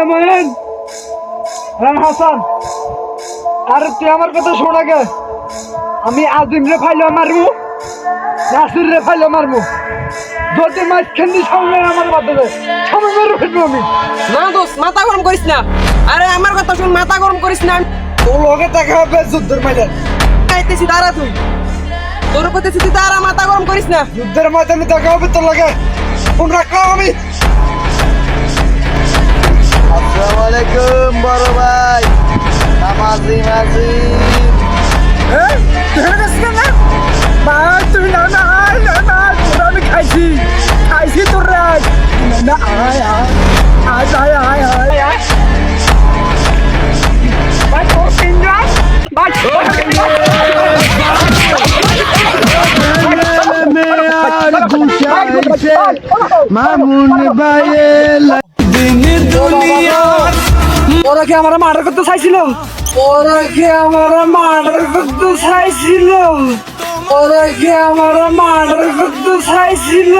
ময়ন হাসান, আর তুই আমার কথা শোন আগে। আমি আজিম রে ফাইলে মারবো, নাসির রে ফাইলে মারবো। যদি মাঝখান দিয়ে সামনে আমার বাধ্য সামনে মেরে ফেলবো আমি। না দোস্ত, মাথা গরম করিস না। আরে আমার কথা শুন, মাথা গরম করিস না। তোর লগে দেখা হবে যুদ্ধের ময়দান। আইতেছি দাঁড়া, তোর করতেছি তুই দাঁড়া, মাথা গরম করিস না। যুদ্ধের ময়দানে দেখা হবে তোর লগে। ফোন রাখলাম আমি। আসসালামু আলাইকুম বড় ভাই। নামাজি মাঝি তুই না না আয় না না, তোর আমি খাইছি তোর রাজ না। আয় আয় আয় আয় আয় আয় আয় ভাই তোর তিনজন ভাই মামুন ভাইয়ে ওরা কি আমার মার্ডার করতে চাইছিল? ওরা কি আমার মার্ডার করতে চাইছিল? ওরা কি আমার মার্ডার করতে চাইছিল?